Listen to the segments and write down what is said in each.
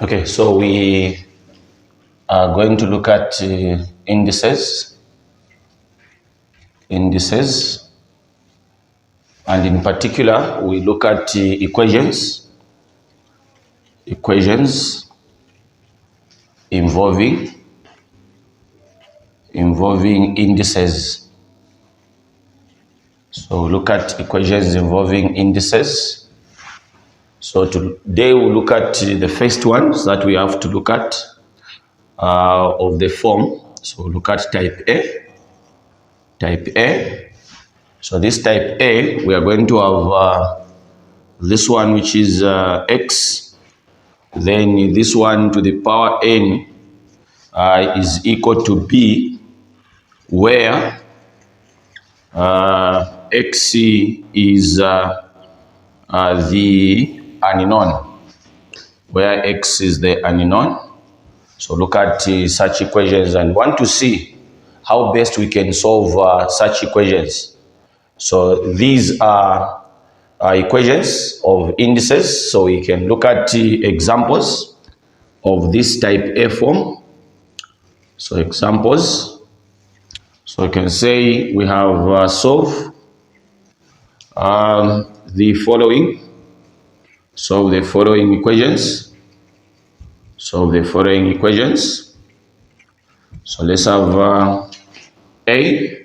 Okay, so we are going to look at indices, and in particular, we look at equations involving indices. So look at equations involving indices. So today we'll look at the first ones that we have to look at of the form. So look at type A. So this type A, we are going to have this one, which is x, then this one to the power n is equal to b, where x is the unknown, where x is the unknown. So look at such equations and want to see how best we can solve such equations. So these are equations of indices, so we can look at examples of this type A form. So examples, so you can say we have solve the following equations. So let's have A.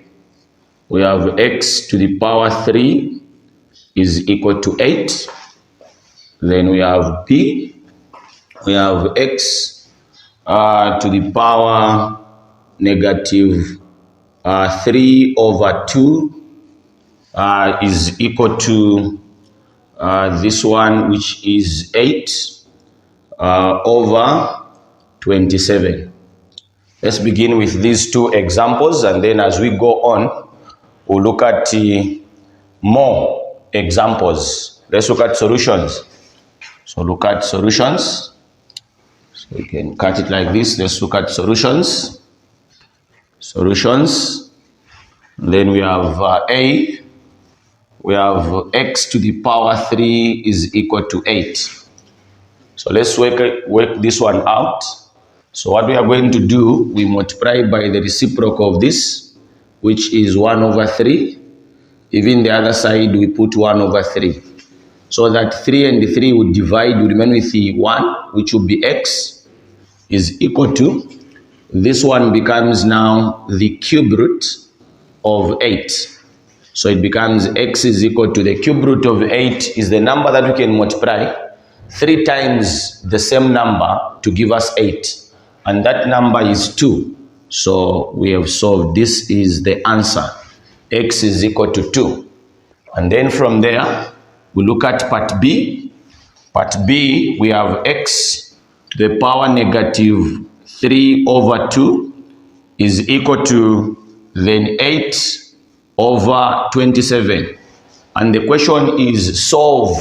We have x to the power 3 is equal to 8. Then we have B. We have x to the power negative 3 over 2 is equal to this one, which is 8 over 27. Let's begin with these two examples, and then as we go on, we'll look at more examples. Let's look at solutions. So look at solutions. So we can cut it like this. Let's look at solutions. Then we have A. We have x to the power 3 is equal to 8. So let's work this one out. So what we are going to do, we multiply by the reciprocal of this, which is 1 over 3. Even the other side, we put 1 over 3. So that 3 and 3 would divide, we remain with the 1, which would be x, is equal to, this one becomes now the cube root of 8. So it becomes x is equal to the cube root of 8 is the number that we can multiply 3 times the same number to give us 8. And that number is 2. So we have solved. This is the answer. X is equal to 2. And then from there, we look at part B. Part B, we have x to the power negative 3 over 2 is equal to then 8 over 27. And the question is solve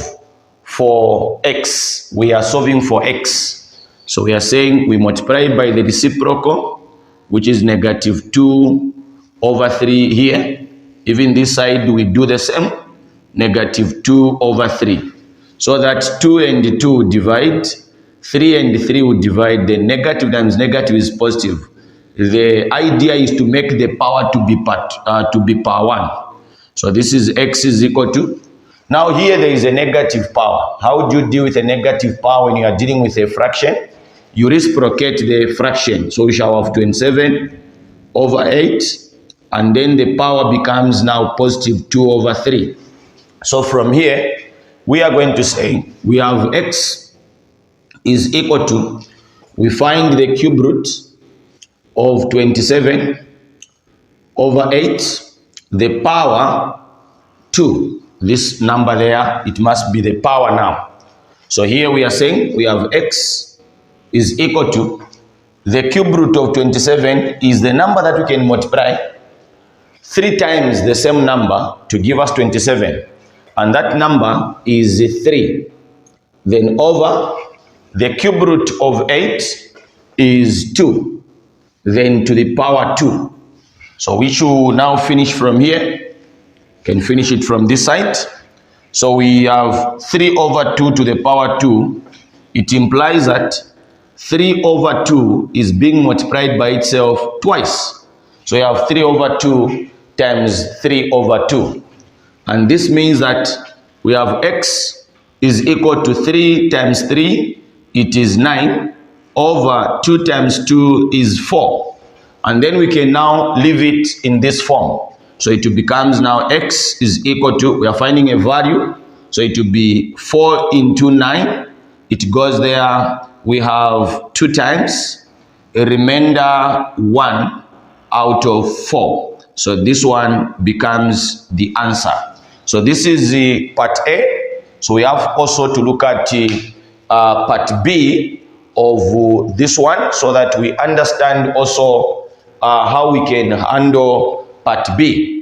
for x. We are solving for x. So we are saying we multiply by the reciprocal, which is negative 2 over 3 here. Even this side, we do the same, negative 2 over 3. So that 2 and 2 divide, 3 and 3 would divide, the negative times negative is positive. The idea is to make the power to be power 1. So this is x is equal to, now here there is a negative power. How do you deal with a negative power when you are dealing with a fraction? You reciprocate the fraction. So we shall have 27 over 8, and then the power becomes now positive 2 over 3. So from here, we are going to say we have x is equal to, we find the cube root of 27 over 8, the power 2. This number there, it must be the power now. So here we are saying we have x is equal to, the cube root of 27 is the number that we can multiply 3 times the same number to give us 27. And that number is 3. Then over the cube root of 8 is 2. Then to the power 2. So we should now finish from here. Can finish it from this side. So we have 3 over 2 to the power 2. It implies that 3 over 2 is being multiplied by itself twice. So you have 3 over 2 times 3 over 2. And this means that we have x is equal to 3 times 3, it is 9, over 2 times 2 is 4. And then we can now leave it in this form. So it becomes now x is equal to, we are finding a value, so it will be 4 into 9. It goes there, we have 2 times, a remainder 1 out of 4. So this one becomes the answer. So this is the part A. So we have also to look at part B of this one, so that we understand also how we can handle part B.